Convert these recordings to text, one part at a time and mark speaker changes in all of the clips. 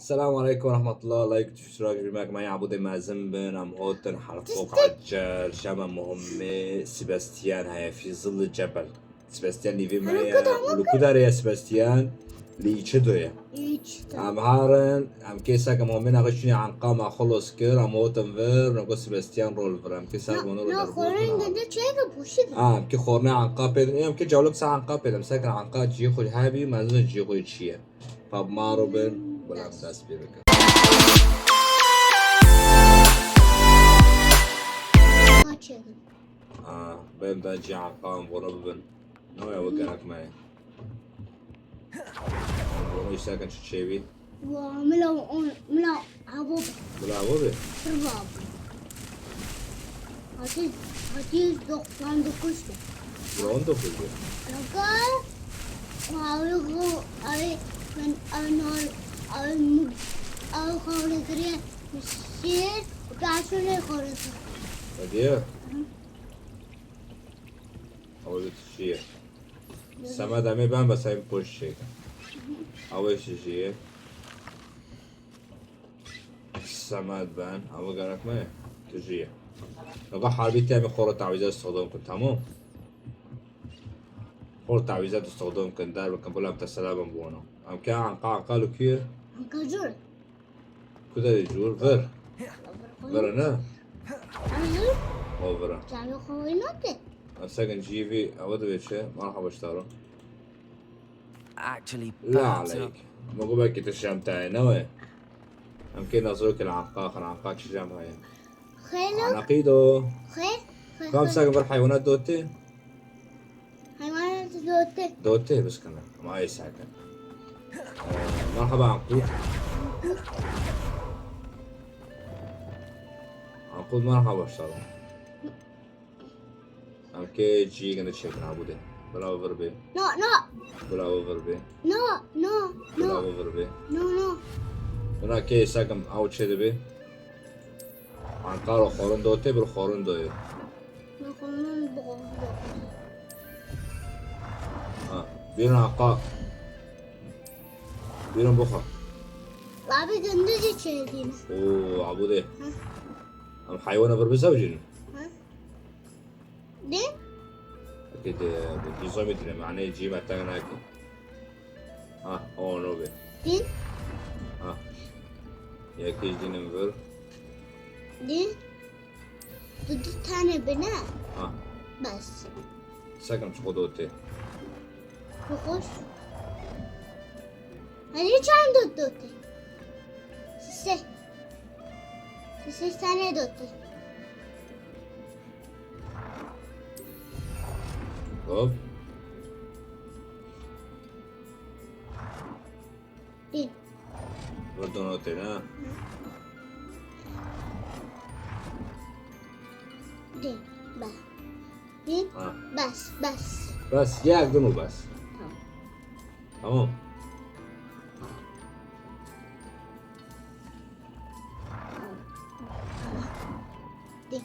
Speaker 1: السلام عليكم ورحمة الله. لايك تشترك بماك معي عبود معزم بن عم هوتن حرفوق عجال شامة مهمة سيباستيان هاي في ظل الجبل. سيباستيان ليفي معي ولكودار يا سيباستيان لي يشدويا عم هارن عم كيساك مهمين أغشني عن قام خلص كير عم هوتن فير نقول سيباستيان رولفر عم كيساك منور عم كي خورنا عن قابل عم كي جولك ساعة عن قابل عم ساكن عن قاد جيخو الهابي ما زين جيخو يتشيا طب ما روبن ولا عم داس بيرك بهم دا جي عن قام وربن نويا وقعك معي ونوي ساكن شتشيبي
Speaker 2: ملا عبوب
Speaker 1: بلا عبوبي
Speaker 2: رباب هاتي دقان دكوشته
Speaker 1: روندو كله
Speaker 2: لقى وعلقوا علي من النار أو خارجية مسير وكاشوني خارجي
Speaker 1: هديه أول شيء سما دمي بان بس هاي بوش شيء أول شيء سما بان أول قرك ما تجيه لقى حربي تامي خورة تعويذات استخدام كنت تمام خورة تعويذات استخدام كنت دار وكان بقول لهم تسلابا بوانا أم كان عن قالوا كير
Speaker 2: كجور
Speaker 1: كده يجور غير أنا أوفرا
Speaker 2: تعالوا خويناتي
Speaker 1: سكن جيفي أود بيتشي مرحبا اشتغلوا
Speaker 3: Actually,
Speaker 1: لا عليك ما قبل كنت الشام تاعي نوي يمكن نظرك العنقاق شجام هاي
Speaker 2: خيلو
Speaker 1: عناقيدو
Speaker 2: خيل
Speaker 1: كم ساكن بالحيوانات دوتي
Speaker 2: حيوانات دوتي
Speaker 1: دوتي بس كنا ما أي ساكن مرحبا عنقود عنقود مرحبا اشتغلوا أمكي جي كنا تشيكن عبودي بلا وفربي
Speaker 2: No,
Speaker 1: بلا وفربي
Speaker 2: no, no,
Speaker 1: بلا
Speaker 2: no,
Speaker 1: وفربي
Speaker 2: no, no.
Speaker 1: هنا كي ساكن أو تشي دبي عنقار وخورن دوتي بالخورن دوي
Speaker 2: نقولون بغض.
Speaker 1: بيرن عنقاء بيرن بخا
Speaker 2: لابد ندري تشيلين.
Speaker 1: عبودي أم حيوانة بربي زوجين
Speaker 2: دين؟
Speaker 1: أكيد بيزومي دين معناه يجي ما تاعنا أكيد هو نوبي
Speaker 2: دين؟
Speaker 1: يا كيش دين نفر
Speaker 2: دين؟ ضد تاني بناء بس.
Speaker 1: ساكن مش خدوتي
Speaker 2: بخش. هذي كان دوتي. سي ثانية دوتي.
Speaker 1: طب
Speaker 2: دين.
Speaker 1: ردونوتي نا
Speaker 2: دين بس. دين بس.
Speaker 1: بس ياك دنو بس تمام
Speaker 2: دين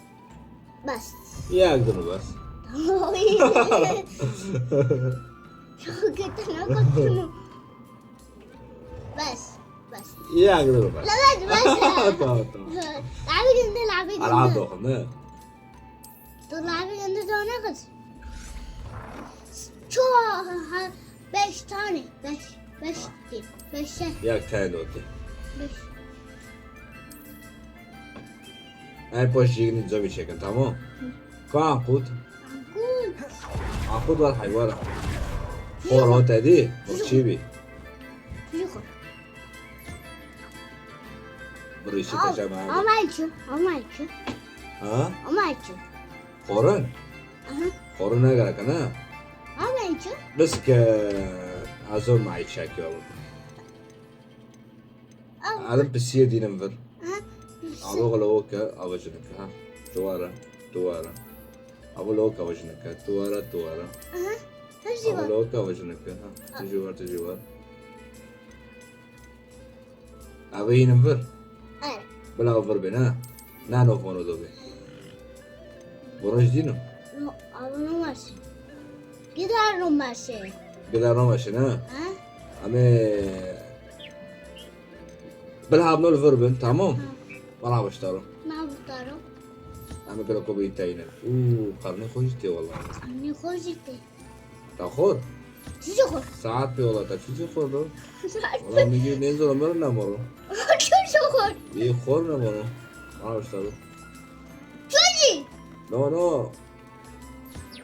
Speaker 2: بس.
Speaker 1: ياك دنو بس
Speaker 2: شو قلت أنا بس.
Speaker 1: ياك دنو بس
Speaker 2: لا بس.
Speaker 1: طب
Speaker 2: لعبي جنده
Speaker 1: ألعاب دوخنا
Speaker 2: لعبي جنده دونه قص شو beş tane beş
Speaker 1: ياك تاني دوتي
Speaker 2: beş
Speaker 1: هاي بوش جيني زوبي شكل تمام كم عنقود
Speaker 2: Good.
Speaker 1: عنقود ولا حيوانة خورات دي وشيبي
Speaker 2: Yukarı.
Speaker 1: بريشي تجمع
Speaker 2: Amayçı.
Speaker 1: ها خورن خورن نقرأ كنا
Speaker 2: Amayçı.
Speaker 1: بس ك أزول معي شاكي والله عالم بسيه دي ننفر أبو غلوك أوجنك ها توارا أبو لوك أوجنك توارا
Speaker 2: Hepsi
Speaker 1: أبو
Speaker 2: var.
Speaker 1: لوك أوجنك ها تجوار أبي ننفر
Speaker 2: Evet.
Speaker 1: بلا غفر بنا نانو فونو دوبي برج دينو
Speaker 2: Abone olmaz. Gider olmaz.
Speaker 1: بلا روماشنا
Speaker 2: Ha?
Speaker 1: أمي بلعب نول فيربن تمام بلعب اشتغل
Speaker 2: ما بطارو
Speaker 1: انا كده كوبي تاينن قرني خوشتي والله
Speaker 2: أني خوشتي
Speaker 1: تاخور
Speaker 2: تيجي خور
Speaker 1: ساعات بي والله تفشي خور دو والله نيجي ننزل مرنا مرو
Speaker 2: تيجي خور
Speaker 1: بي خورنا مرو بلعب اشتغل
Speaker 2: تيجي
Speaker 1: نو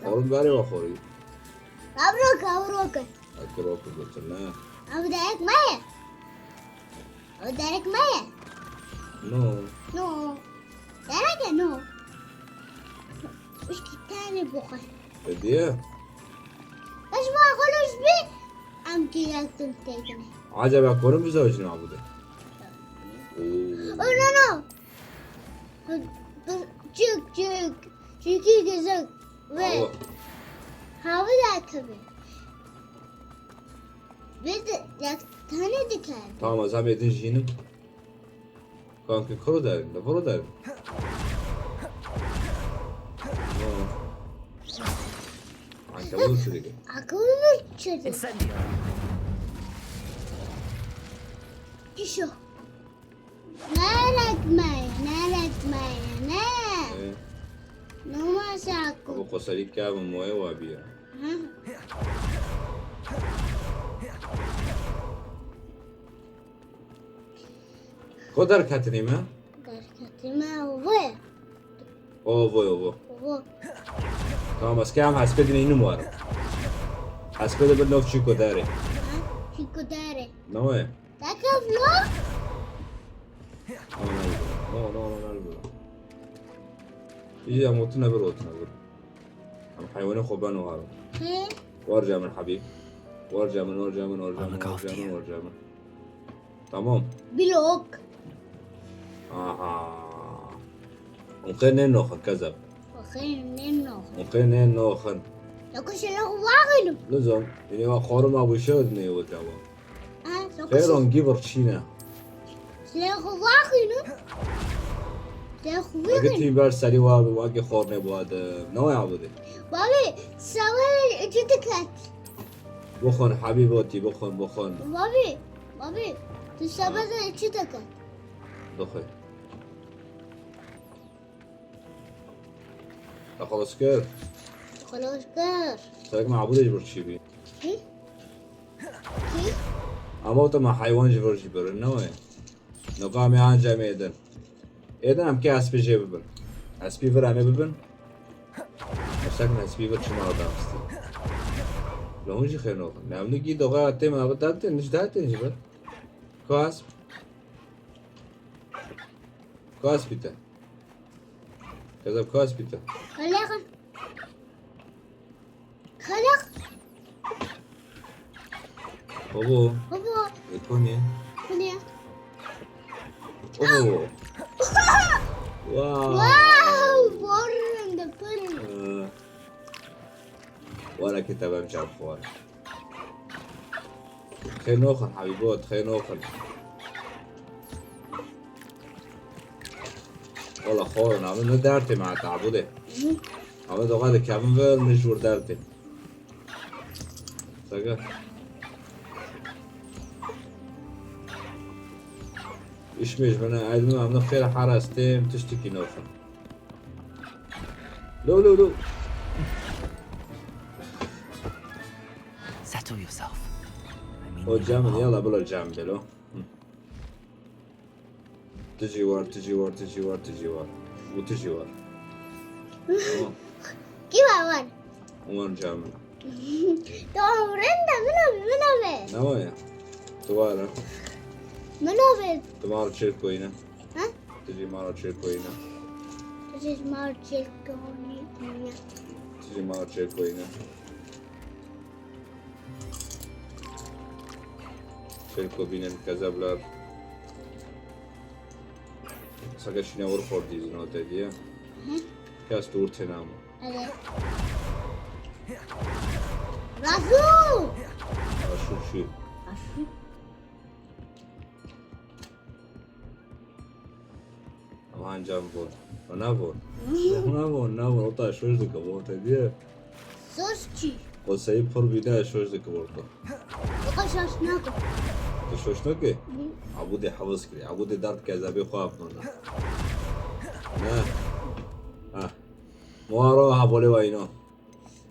Speaker 1: خورن باري وخوري
Speaker 2: أبروك
Speaker 1: اكروك قلت لنا
Speaker 2: أبو دارك مايا أبو دارك مايا
Speaker 1: نو
Speaker 2: نو دارك نو وش تاني بخير
Speaker 1: بديه
Speaker 2: ايش ما خلوش بي ام كي تنتجني
Speaker 1: عجبك ورم بزوجنا عبودي
Speaker 2: او نو جيك جيكي جزك وين هاو ذاك بي بيد ياك تاني دكان
Speaker 1: tamam az hem edin jinim kanka kuru derim de vuru derim anka vur şuraya
Speaker 2: اقول كذا
Speaker 3: Incendio.
Speaker 2: شو نالك ماي نا نو ما ساكو
Speaker 1: bu kosalik kâbı moya wabiya
Speaker 2: ها
Speaker 1: kodar katini ma
Speaker 2: دركتي ما هو
Speaker 1: ovo
Speaker 2: هو
Speaker 1: tamam az kam hasbedini inu var hasbede bil nof çi kodare
Speaker 2: شيكو داري
Speaker 1: no e
Speaker 2: ذاك فلو
Speaker 1: no يجي اموتنا بروتنا ام حيوانات خبان وهارو
Speaker 2: هي
Speaker 1: وارجع من حبيب وارجع من تمام
Speaker 2: بلوك
Speaker 1: ممكن نوخن كذب
Speaker 2: وخير منه
Speaker 1: ممكن نوخن
Speaker 2: لو كش له واغلو
Speaker 1: لازم يعني ما خورم ابو شودني وتوا
Speaker 2: لو
Speaker 1: خير
Speaker 2: كش
Speaker 1: نجيب رشينا
Speaker 2: له واغلو له
Speaker 1: قلت
Speaker 2: واغلو
Speaker 1: لي بار سري واقي خورني بواد نو يا عبودي
Speaker 2: بابي سوي جدكت
Speaker 1: بخون حبيباتي بخون
Speaker 2: بابي تسبب جدكت
Speaker 1: دخل خلاص كير
Speaker 2: خلاص كار
Speaker 1: ساق مع عبودي جبر شيبي
Speaker 2: كيف
Speaker 1: اما تو ما حيوان جبر جبر نوي نقام يان جاميدن اذا ام كي اسبي جيبن اسبي فر امي ببن ساقنا اسبي فر شما داستي لو هنجي خير نوخن نعم نجي دوغا اتي ما بدالتن نش دالتن جبر كواس كواس بيتا كذا كواس بيتا
Speaker 2: خلق
Speaker 1: بابو
Speaker 2: بابا
Speaker 1: يكوني
Speaker 2: خليا
Speaker 1: اوه واو
Speaker 2: واو بورن ده بورن
Speaker 1: وانا كنت بمشي على الخوار خير نوخن حبيبات خير نوخن والله خور نعمل ندارتي مع تعبودي عمل دوغادي كامل بل مجور دارتي ساقا إيش ميش بنا عيدنا عمنا خير حراستيم تشتكي نوخن لو
Speaker 3: Settle yourself. I mean,
Speaker 1: هو
Speaker 3: you
Speaker 1: الجامل
Speaker 3: know
Speaker 1: يلا بلا الجامل له تجي ور وتجي ور
Speaker 2: كيف أول
Speaker 1: وين جامل
Speaker 2: تو رندا منو
Speaker 1: نوايا توارا
Speaker 2: منو
Speaker 1: تمار تشيركوينا
Speaker 2: ها
Speaker 1: تجي مارا تشيركوينا
Speaker 2: تجي مارتشيل كوني
Speaker 1: تجي مارا تشيركوينا تشيركو بينا كازابلار ساقا شينا ورفور ديزي نوتا ديا كاس دور تنامو
Speaker 2: أده راسو
Speaker 1: شو aman jambon نابون اوتا شوش دك بوتا دي
Speaker 2: سوشي
Speaker 1: قصي بخر بيدا شوش دك بوتا
Speaker 2: وقشاش ناكل
Speaker 1: تشوشنوكي عبودي حفظ كري عبودي دارت كذابي خواف منه نه موارو هبولي وينو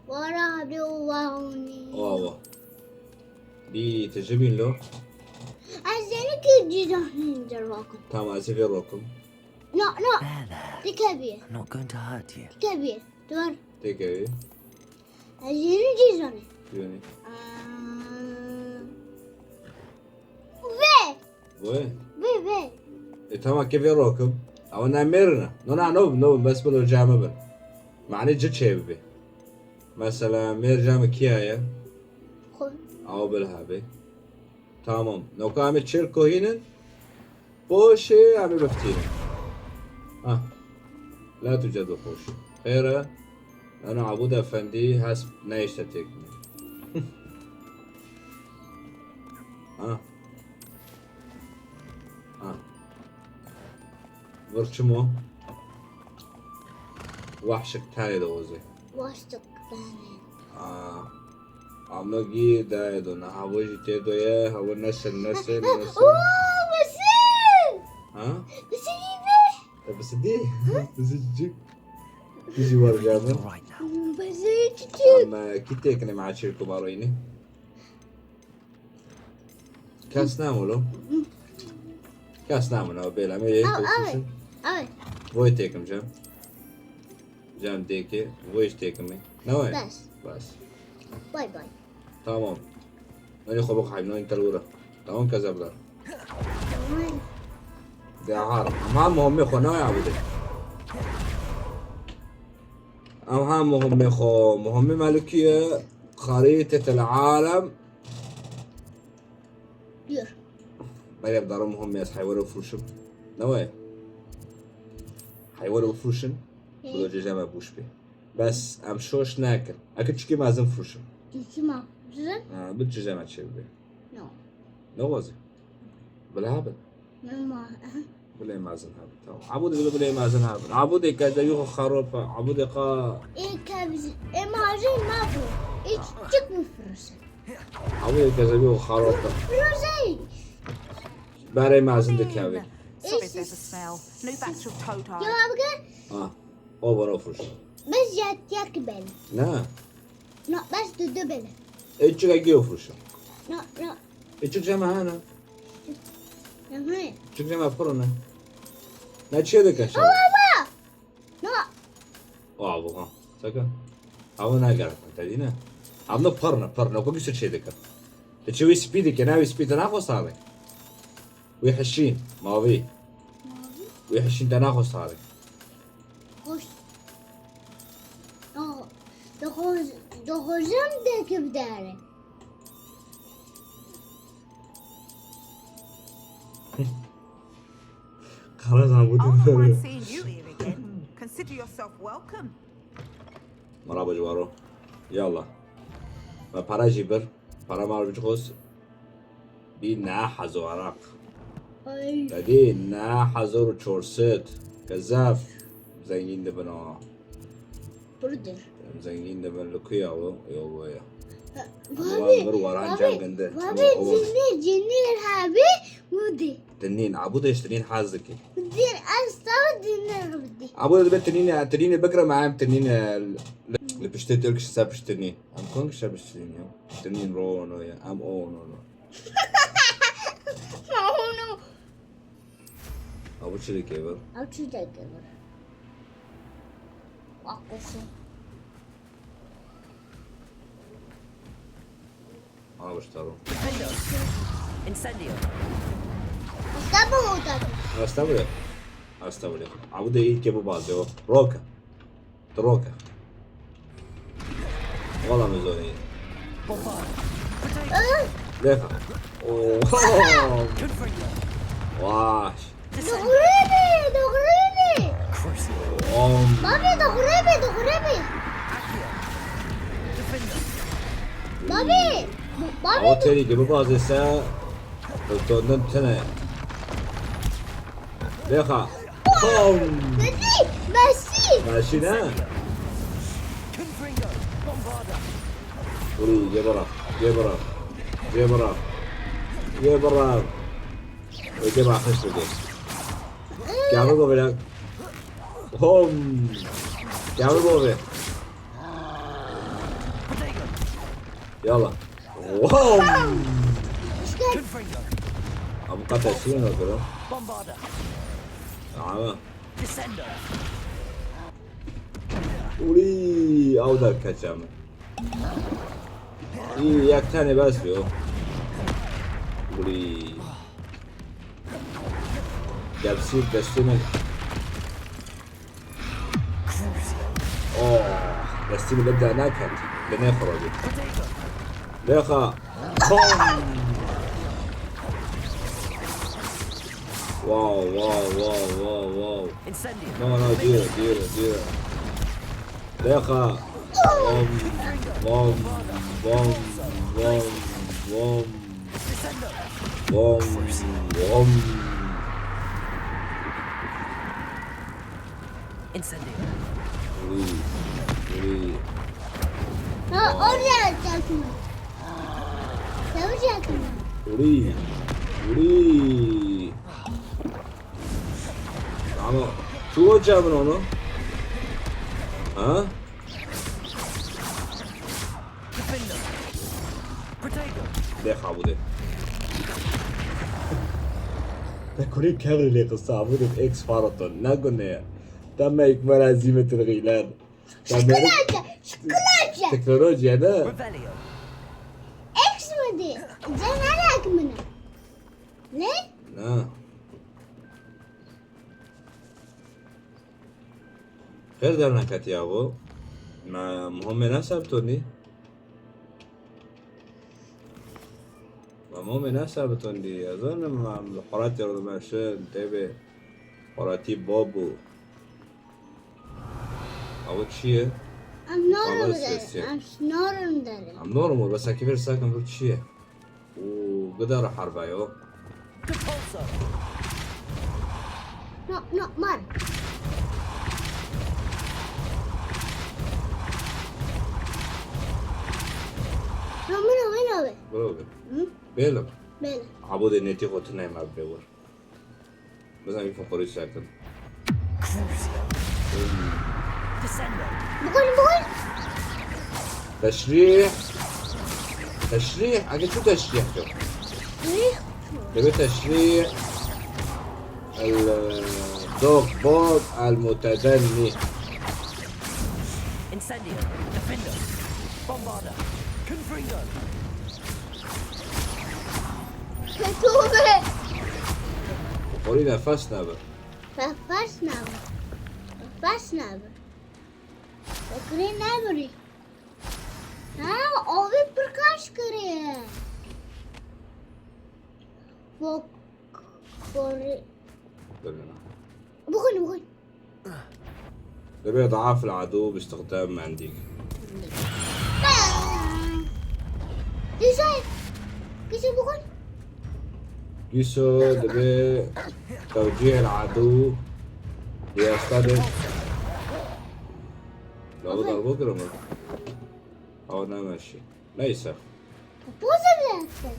Speaker 2: ورا بيواني
Speaker 1: واوا بي تجيبين له
Speaker 2: عايزينك يجيزون دراكم
Speaker 1: تمام اسيفي روكم
Speaker 2: لا لا
Speaker 3: There, there.
Speaker 2: دي كبير
Speaker 3: I'm not going to hurt you.
Speaker 2: كبير دور
Speaker 1: تيكي
Speaker 2: عايزين يجيزون
Speaker 1: يوني
Speaker 2: في
Speaker 1: وين
Speaker 2: في
Speaker 1: تمام كيف يروكم او نامرنا نونا نوب بس بلو جامبن معني جد شيء بي مثلا مير جام كيايا
Speaker 2: خذ
Speaker 1: او بالهابي تمام لو كان تشيركو هنا بوشي عم بفتينا لا توجد وحوش خيره انا عبود افندي حسب نايشتك برشمو وحشك تاني دوزي
Speaker 2: واشتك ثاني
Speaker 1: عملوكي دايدو نحاوجي تيدو يا هو نسل
Speaker 2: اوه بس بس يبي
Speaker 1: بس دي بس تجيك تيجي ورجعنا
Speaker 3: All right now.
Speaker 2: بس يجيك
Speaker 1: اما كي تيكني مع شيركو بارويني كاس نامولو كاس نامولو بيلا مي
Speaker 2: اوي اوي
Speaker 1: فوي تيكم جام ديكي فويش تيكمي نوي
Speaker 2: بس
Speaker 1: بس
Speaker 2: باي باي
Speaker 1: تمام ناني خبوك حبيبي ناني كالورا تمام كذا بلا
Speaker 2: تمام
Speaker 1: دي عارف مهم يخو نوي عبودي مهم يخو مهم مالكية خريطة العالم
Speaker 2: يور
Speaker 1: ما يقدروا مهم يس حيوروا فروشم نوي حيوروا فروشن بلو جيجا ما بوش بي بس امشوش ناكل اكيد شكي مازن فروشم
Speaker 2: اسمع زين
Speaker 1: بتجيجا ما تشيل بي
Speaker 2: نو
Speaker 1: نوزي بالهبل
Speaker 2: ما
Speaker 1: بلاي مازن هابل تمام عبودي بلاي مازن هابل عبودي كذا يخو خروفة عبودي قا
Speaker 2: ايه كابز ايه ماجين ما فو ايه تشك مفرسة
Speaker 1: عبودي كذا يخو خروفة
Speaker 2: فروزي
Speaker 1: باري مازن دكاوي
Speaker 4: Sorry if there's a smell. New batch of toad hide.
Speaker 2: جوابك
Speaker 1: اوبر فروش
Speaker 2: بس جات يقبل
Speaker 1: نا
Speaker 2: لا بس تدبل
Speaker 1: اتشك اجيو فروش
Speaker 2: لا لا
Speaker 1: اتشك جامع هنا
Speaker 2: نعم
Speaker 1: اتشك جامع فرونا لا تشي ذاك ان شاء الله
Speaker 2: بابا لا
Speaker 1: ابو ها سكا او انا قاعد تدينا عملنا برنا وكل شيء ذاك تشوي سبيدك انا سبيد انا اخو صارك ويحشين ما بي ويحشين تناخذ صارك
Speaker 2: خوش دخوزم دك بداري
Speaker 1: خلاص
Speaker 4: Oh, I don't mind
Speaker 1: عبودي
Speaker 4: seeing you here again. Consider yourself welcome.
Speaker 1: مرحبا جوارو يلا ما para جيبر para ما بجخوس بينا حزو عراق
Speaker 2: اي
Speaker 1: دادي نا حزور تشورست كذاب زينين دبنا
Speaker 2: بردر
Speaker 1: زينين دبن لكيا يو يا
Speaker 2: بابي
Speaker 1: غير وران جان قنده
Speaker 2: بابي جني الهابي ودي
Speaker 1: تنين عبود يشترين حازكي
Speaker 2: دين استوى دين بدي
Speaker 1: عبود البيت تنين بكره معاهم تنين اللي بشتري تلك شساب بشتري ام كونك شاب بشتري تنين رونو يا ام اونو
Speaker 2: ما
Speaker 1: ابو شري كيبر
Speaker 2: او شو ده كبر واقصه
Speaker 1: انا بشترو
Speaker 3: Incendio.
Speaker 2: استبو ده
Speaker 1: استبلي عبود يجيبوا بعض روكا تروكا والله مزونين ليفا اوه واش
Speaker 2: دغريبي
Speaker 1: ام
Speaker 2: بابي دغريبي بابي
Speaker 1: او تاني جيبوا بعض الساعة تونن تنا ليخا بوم
Speaker 2: بسي
Speaker 1: ماشينا وري جبرا يا برا ويجي ما خش بقى كامل بقى هم كامل بقى يلا وهم
Speaker 3: Confringo.
Speaker 1: ابو قطع سين ولا كده
Speaker 3: Bombarda.
Speaker 1: عامة
Speaker 3: Descendo.
Speaker 1: ولي او ذا الكتشامة ياك تاني بس يو ولي جابسيب دستيمك اوه دستيمك بدأ نكت لين يخرج ليخا واو واو واو واو واو
Speaker 3: Incendio.
Speaker 1: No, dilo. Deja. Bom, bom, bom, bom,
Speaker 3: Descendo.
Speaker 1: bom, bom.
Speaker 3: Incendio.
Speaker 1: Uri.
Speaker 2: oraya atacaksın. Yapacaksın.
Speaker 1: Uri. Ama çoğu onu. Ha?
Speaker 3: Defendo. Protego.
Speaker 1: Deja bu de. تكونين كامل اللي قصة عبودة اكس فارطن لا قلنا يا تم يكمل هزيمة الغيلان
Speaker 2: Şıkılaca.
Speaker 1: تكنولوجيا ده
Speaker 3: Revelio.
Speaker 2: Eksmedi. Caner akımını. Ne?
Speaker 1: لا غير دارنا كاتياغو ما مهم نسبتوني ما مهم نسبتوني أظن مع حراتي رضا ماشين تبي حراتي بابو أو تشيه
Speaker 2: I'm normal
Speaker 1: Vallahi ses
Speaker 2: derim.
Speaker 1: yok.
Speaker 2: I'm normal derim.
Speaker 1: عم نورمال بس كبير ساكن في تشيه وقدر حرب أيوه
Speaker 3: Compulso.
Speaker 2: No, mar. No, mira, be.
Speaker 1: بروبي
Speaker 2: Hı?
Speaker 1: بيلم
Speaker 2: Böyle.
Speaker 1: عبود النتي خوتنا ما بيور بس أنا يفكر ساكن
Speaker 3: Crucio. Descendo.
Speaker 2: Bugün.
Speaker 1: تشريح أكيد شو تشريح شو
Speaker 2: Ne?
Speaker 1: تبي تشريح الدوغ بوغ المتدني
Speaker 3: Incendio. Defendo. Bombarda. Confringo.
Speaker 2: Kötü.
Speaker 1: قولي نفسنا بقى
Speaker 2: Fasnav. Bakri ne buri? Ha, o भी प्रकाश करे है. वो करे. بقول.
Speaker 1: تبي إضعاف العدو باستخدام منديل
Speaker 2: Güzel. Güzel bugün.
Speaker 1: كيسو تبي توجيه العدو ليصطدم لو ضربوك رمض أو أنا ماشي ليس
Speaker 2: Pozabilirsin.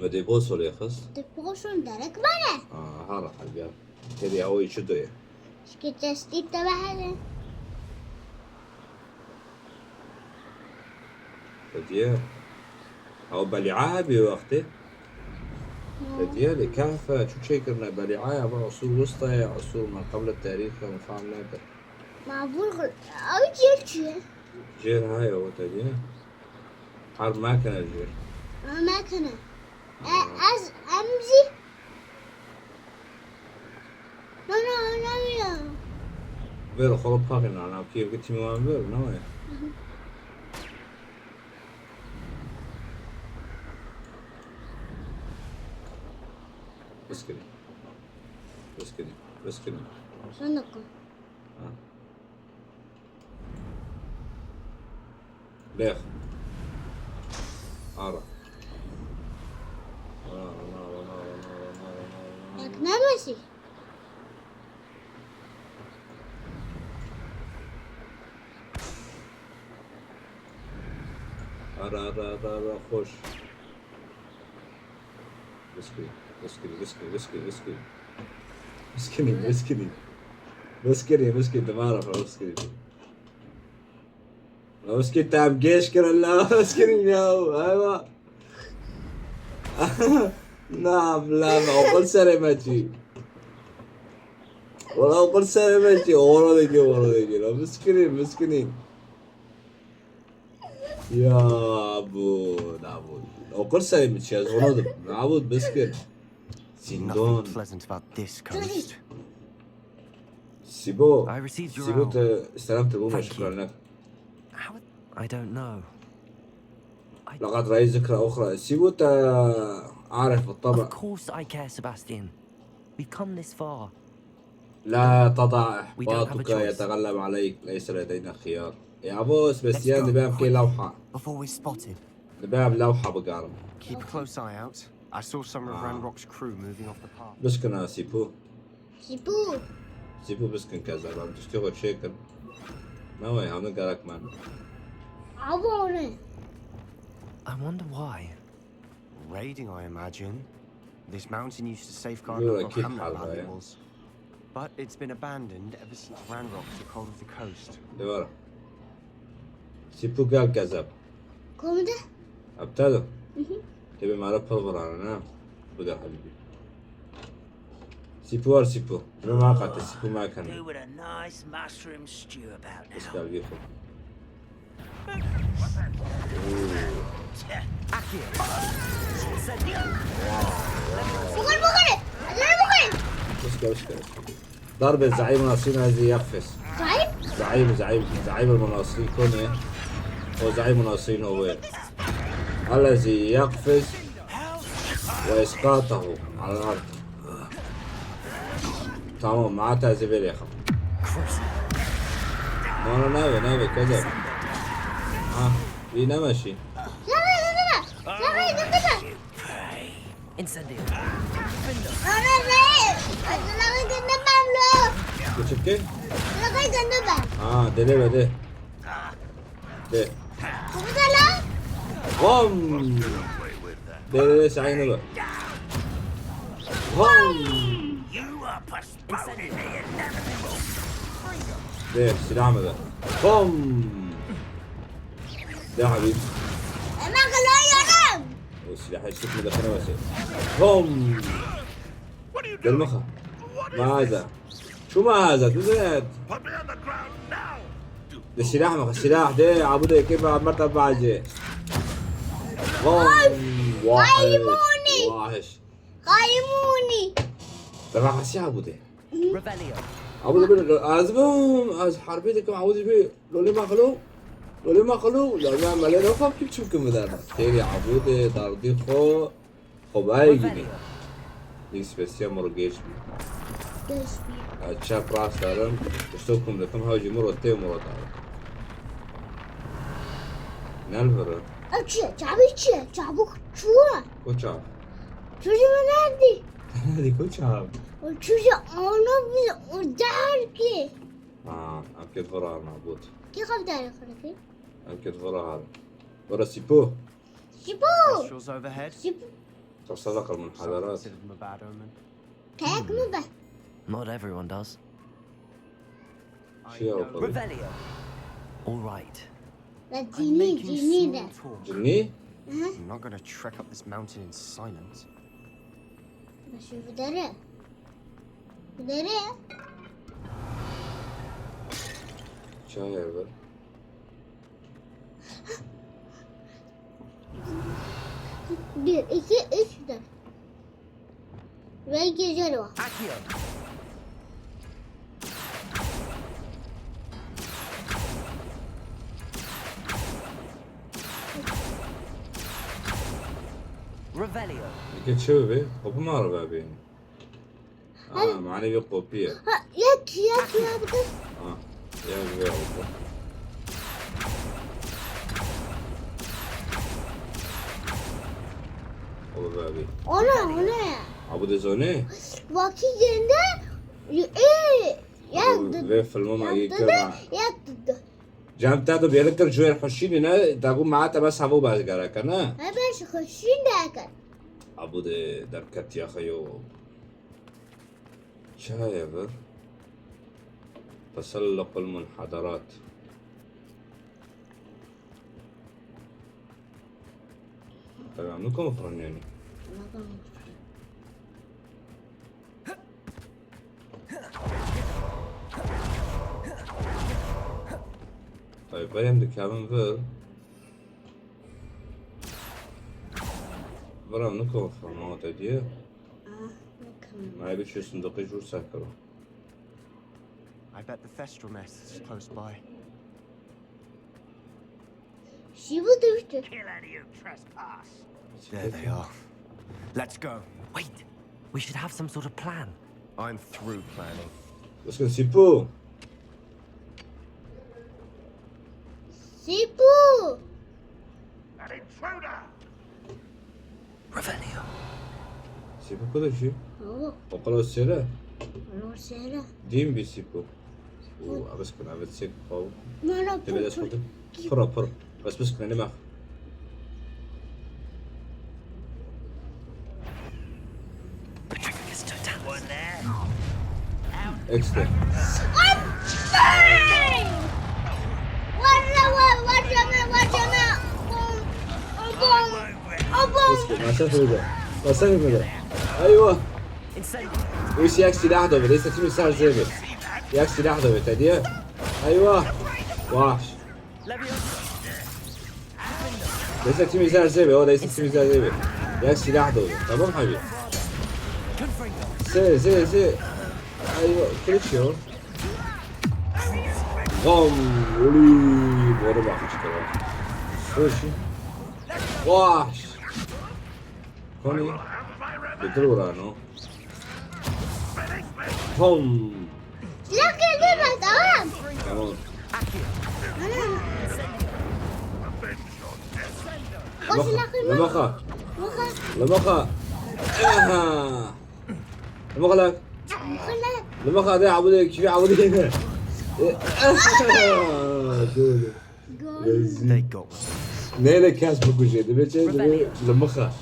Speaker 1: بدي بوصل يا خص
Speaker 2: تبغون درك بنا.
Speaker 1: هذا حلقة كذي هو يشدو يا
Speaker 2: شكيتشتي تبعنا.
Speaker 1: بدي أو بلعاها بوقته بدي لكافة شو شيء كنا بلعاها بعصور وسطى عصور ما قبل التاريخ كانوا فاهم نادر
Speaker 2: معقول أو جيلتشي.
Speaker 1: جير هاي هو تبي حرب ما كان الجير
Speaker 2: ما كان. أز أمزي. لا.
Speaker 1: Vero خلاص باقينا أنا كيف قلت ما فيرو نوعي بس كده
Speaker 2: شنو؟
Speaker 1: ليخ أرى
Speaker 2: Jak namasi.
Speaker 1: أرى خوش مسكين مسكين ما اعرف مسكين تعب جيش كده لا مسكين ياو ايوه نعم لا ما اقول سلامتي ولا اقول سلامتي ورا دقيقة لا مسكين يا عبود اقول سلامتي يا زغنودم عبود مسكين
Speaker 5: Nothing
Speaker 1: زندون
Speaker 5: pleasant about this coast.
Speaker 1: سيبو
Speaker 3: I received your
Speaker 1: سيبو
Speaker 3: owl.
Speaker 1: استلمت الأمة
Speaker 3: Thank
Speaker 1: شكرا
Speaker 3: you.
Speaker 1: لك
Speaker 3: How? I don't know.
Speaker 1: لقد رأيت ذكرى أخرى سيبو عارف بالطبع
Speaker 3: Of course I care, Sebastian. We've come this far.
Speaker 1: لا تضع
Speaker 3: We don't have a
Speaker 1: إحباطك
Speaker 3: choice.
Speaker 1: يتغلب عليك ليس لدينا خيار يا أبو سباستيان
Speaker 5: go.
Speaker 1: نبيع كي لوحة
Speaker 5: Before we're spotted,
Speaker 1: نبيع بلوحة بقارب
Speaker 5: keep a close eye out. I saw some of Ranrock's crew moving off the path.
Speaker 1: بسكن يا سيبو
Speaker 2: سيبو
Speaker 1: بسكن كذا عم تشتغل شيكل ما هو عم نقرأك مان
Speaker 2: عبورة
Speaker 3: I wonder why.
Speaker 5: Raiding, I imagine. This mountain used to safeguard
Speaker 1: You're
Speaker 5: local
Speaker 1: a kid,
Speaker 5: hamlet
Speaker 1: Alva, yeah.
Speaker 5: valuables. But it's been abandoned ever since Ranrock took hold of the coast.
Speaker 1: دورة سيبو قال كذب
Speaker 2: كم ده؟
Speaker 1: ابتدى تبي معرف بلبر أنا بدأ حبيبي سيبو ما قعدت سيبو ما كان
Speaker 6: Do with a nice mushroom stew about
Speaker 1: بس
Speaker 6: now.
Speaker 1: قال يخو
Speaker 3: Accio.
Speaker 2: بقول أنا بقول
Speaker 1: بس ضرب الزعيم المناصرين الذي يقفز
Speaker 2: طيب
Speaker 1: زعيم المناصرين كون ايه هو زعيم المناصرين هو الذي يقفز وإسقاطه على الأرض تمام مع تعزيبيل يا أخي ما أنا ناوي كذا بينا ماشي
Speaker 3: Incendio.
Speaker 1: كيف دليل ده غم ده سعينا بقى غم ده سلامة ده غم ده حبيبي والسلاح الشكل ده خنا واسع غم ده المخة ما هذا شو ما هذا تزيد ده السلاح ده عبوده كيف مرتب بعجة واحش
Speaker 2: قايموني
Speaker 1: راح اسي عبوده
Speaker 3: Revelio.
Speaker 1: عبوده بين ازبم از حربيتكم عبوده بيه لو ما خلو لو ما ملينا خب كيف تشوفكم بدانا تيري عبوده داردي خب هاي جني دي سبيسيال مرقيش تشاف راس دارم اشتوكم لكم هاجي مرة تي مرة دارم نالفر
Speaker 2: جابوك شو
Speaker 1: كوتشاف
Speaker 2: منادي
Speaker 1: هذه كوتشاف
Speaker 2: وشو أنا وداركي
Speaker 1: أكيد فرع معبود
Speaker 2: كيف دارك خلفي
Speaker 1: أكيد فرع هذا ورا سيبو
Speaker 5: Kestrels overhead.
Speaker 1: تصدق المنحدرات
Speaker 5: Considered them a bad omen.
Speaker 2: كيك مبه
Speaker 3: Not everyone does.
Speaker 5: I
Speaker 1: شيء
Speaker 5: know
Speaker 1: أوفر
Speaker 3: Revelio. All right.
Speaker 2: لا
Speaker 5: I'm
Speaker 2: جيني
Speaker 5: making
Speaker 2: ده
Speaker 5: small talk.
Speaker 1: جني
Speaker 5: I'm not going to trek up this mountain in silence.
Speaker 2: بشوف داري
Speaker 1: شاي أوفر
Speaker 2: bir iki üç dört ve gece var.
Speaker 3: Accio. Revelio.
Speaker 1: لكن شو بي قبل ما أعرف أبي معني بيقو بيه
Speaker 2: Ha yak ya bu da
Speaker 1: يا بيه أوفر أوفر أبي
Speaker 2: ona
Speaker 1: عبود زوني
Speaker 2: vakit yerinde yaktı.
Speaker 1: في فيلم ما
Speaker 2: Yaktı da
Speaker 1: يكرر
Speaker 2: yaktı.
Speaker 1: جام تادو بيذكر جوير حشين هنا تقوم معاه بس هبو بعد كنا
Speaker 2: Ha ben şu koşun derken.
Speaker 1: عبود دركت يا خيو شايفر تسلق المنحدرات تمام نكون فرن يعني طيب بريم دي كابن فير برام نكون فرن موت اديه ما يبي شو صندوق يجور ساكرو
Speaker 5: I bet the Thestral nest is close by.
Speaker 2: She will do it.
Speaker 6: Kill any who trespass.
Speaker 5: There they are. Let's go.
Speaker 3: Wait, we should have some sort of plan.
Speaker 5: I'm through planning.
Speaker 1: بس كن سيبو
Speaker 2: Sipu.
Speaker 6: An intruder!
Speaker 3: Revelio.
Speaker 1: سيبو كل شيء
Speaker 2: Oh,
Speaker 1: وقالوا السيرة
Speaker 2: no será.
Speaker 1: ديم بي سيبو وبس كن عبد سيك قو
Speaker 2: No, no,
Speaker 1: تبي اسمه فرا بس كن نمخ
Speaker 3: Petrificus total.
Speaker 6: One there.
Speaker 1: اكسترا بس كن ما سافر ده ايوه
Speaker 3: Insane.
Speaker 1: وش ياك سلاح ده ليس تيم سار زيبل ياك سلاح ده تديه ايوه واش
Speaker 3: Leviosa.
Speaker 1: ليس تيم سار زيبل هو ليس تيم سار زيبل ياك سلاح ده تمام حبيبي
Speaker 3: Confringo.
Speaker 1: زي ايوه كل شيء هو ولي بورا ما فيش كلام كل شيء واش هوني بدور انا هم تمام لمخا لك لمخا ده عبودك شو عبودك
Speaker 5: They got one.
Speaker 1: نيلة كاس بكل شيء دبي لمخا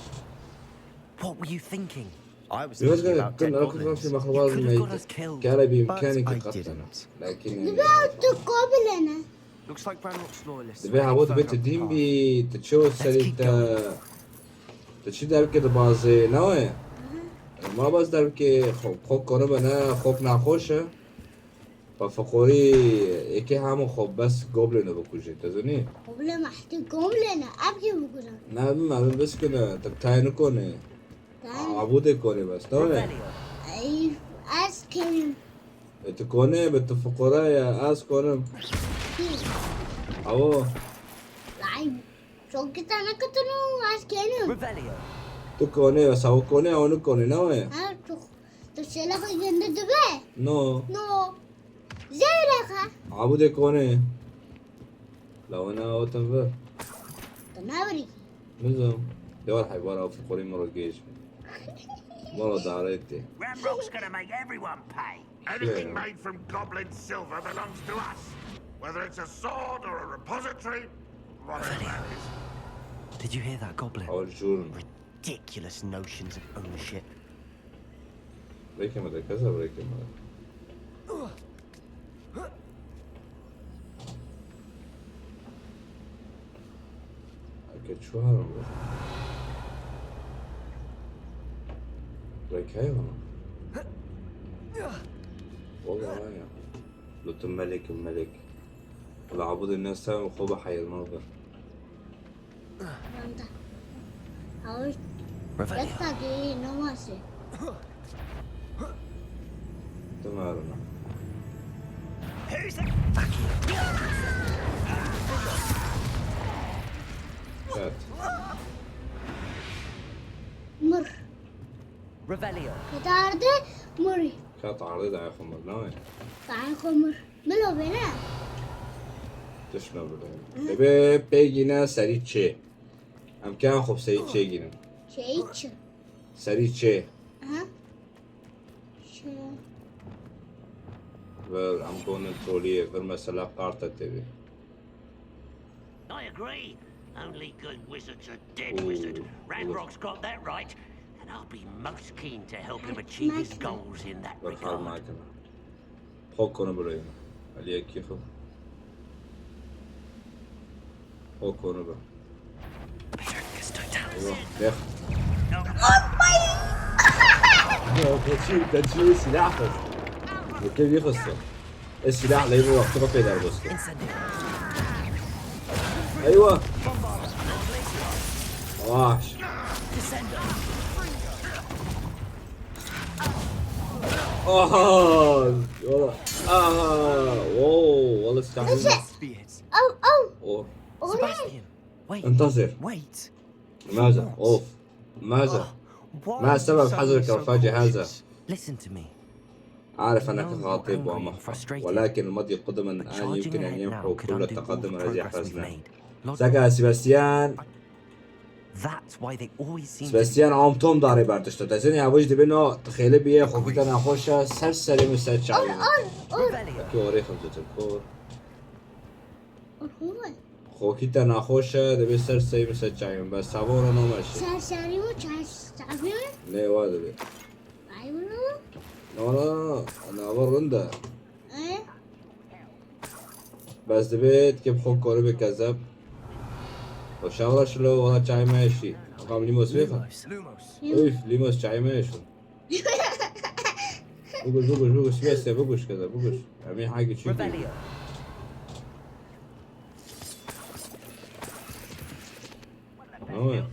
Speaker 3: What were you thinking?
Speaker 5: I was
Speaker 1: بس
Speaker 5: thinking about dead
Speaker 1: كنا في
Speaker 5: goblins.
Speaker 1: مخلوقات
Speaker 3: You could have got
Speaker 1: ميتة
Speaker 3: us killed.
Speaker 1: كان بإمكانك
Speaker 5: But I
Speaker 1: قتلنا
Speaker 5: didn't.
Speaker 1: لكن
Speaker 5: Looks like Ranrock's loyalists.
Speaker 1: دبي عبود بيت الدين بي تشوف سريت تشي در كده بازي نوع ما باز در که خوک کنه بنا خوک نخوشه و فقوری یکی همون خب بس گوبلینو بکشه تزونی نه بس کنه تک تاینو کنه عبوده کنه بس نوع تكونه بتفقرا يا اس كونم او
Speaker 3: Revelio.
Speaker 1: تكونه بس او كونه او نكونه نوع نو عبوده كونه لو انا او تنفر نظام دول حيوان او فقوري مرة جيش مرة داريتي
Speaker 6: Ramrock's gonna make everyone pay.
Speaker 7: Anything made from goblin silver belongs to us. Whether it's a sword or a repository, whatever that is.
Speaker 3: Did you hear that, Goblin?
Speaker 1: او الجورن
Speaker 5: Ridiculous notions of ownership.
Speaker 1: بريكي مدى كذا بريكي مدى اكيد شو هذا بريك هاي والله رايح لوت الملك ولا عبود الناس تاعي وخوبة حي المنظر
Speaker 3: Revelio.
Speaker 1: تمارنا
Speaker 6: Who's the
Speaker 1: شات
Speaker 3: Revelio.
Speaker 1: شات عريضة يا خمر ناوي تشنو بدهم تبي بيجينا سري تشي ام كان خب سري تشي جينا سري تشي ver am konen trollier ver mesela karta tebi.
Speaker 6: I agree. Only good wizards are dead
Speaker 1: Ooh.
Speaker 6: wizard. Ranrock's got that right. I'll be most keen to help him achieve his goals in that
Speaker 1: بالحال
Speaker 6: regard.
Speaker 1: معك أنا خوكونه برينا عليك كيفه خوكونه بر أيوه دخل ده شيء سلاح خص وكيف يخصه السلاح لا يبغى وقت بقى يدار بس ايوه واش والله اوه والله استعجل
Speaker 5: Spears.
Speaker 1: اوه
Speaker 3: Sebastian, wait.
Speaker 1: انتظر
Speaker 3: Wait.
Speaker 1: ماذا اوف ماذا
Speaker 5: Why
Speaker 1: ما
Speaker 5: are you
Speaker 1: سبب
Speaker 5: suddenly
Speaker 1: حذرك
Speaker 5: so
Speaker 1: الفاجئ هذا
Speaker 5: cautious?
Speaker 3: Listen to me.
Speaker 1: أعرف أنك غاضب ومحبط ولكن الماضي قدما الآن
Speaker 3: Charging
Speaker 1: يمكن أن
Speaker 3: ahead
Speaker 1: يمحو
Speaker 3: now could
Speaker 1: كل
Speaker 3: undo all
Speaker 1: التقدم
Speaker 3: the
Speaker 1: الذي
Speaker 3: progress we've
Speaker 1: أحرزناه
Speaker 3: made.
Speaker 1: ساكا سيباستيان
Speaker 3: That's why they always seem to
Speaker 1: سيباستيان عم توم داري بارتشتو تزني هاوجد بينو تخيلي بيه خوكيتا ناخوشا سرسري مسات شعبي
Speaker 3: Revelio.
Speaker 1: كوري خمسة الكور
Speaker 2: هو
Speaker 1: خوكيتا ناخوشا دبي سرسري مسات شعبي بس سابورا نو ماشي
Speaker 2: سرسری و چشمی
Speaker 1: ليه وادا بي
Speaker 2: ایونو
Speaker 1: لا أنا أبغى رندا
Speaker 2: اه
Speaker 1: بس دبيت كيف خوك كوري بكذب وشغلة شلو والله شاي ماشي أقام ليموس فيها
Speaker 5: Lumos.
Speaker 1: اوف ليموس شاي ماشي بقوش سبيسيا بقوش كذا بقوش عمي حاجة شي
Speaker 3: Revelio.
Speaker 1: نوين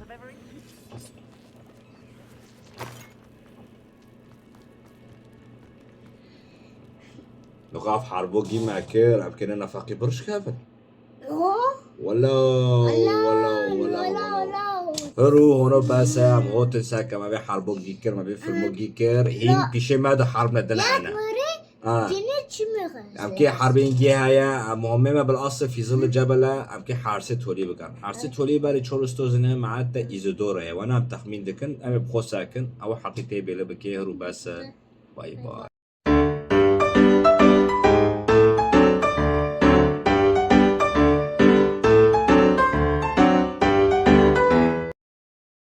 Speaker 1: نقاف حربو جيما كير يمكن أنا فاقي برش كافل ولا هرو هونو باسا مغوتن ساكا ما بين حربو جيكر ما بين فيلمو جيكر هين بيشي ماذا حربنا دلعنا
Speaker 2: جنه چی میخواسته؟
Speaker 1: ام كي حربين جهايا مهمة بالأصل في ظل الجبل ام كي حارسة تولي بكان حارسة تولي بري تشولستوزنا معاتا إيزودورا وانا ام تخمين دكن ام بخو ساكن او حقيقي بيلا بكي هرو باسا باي باي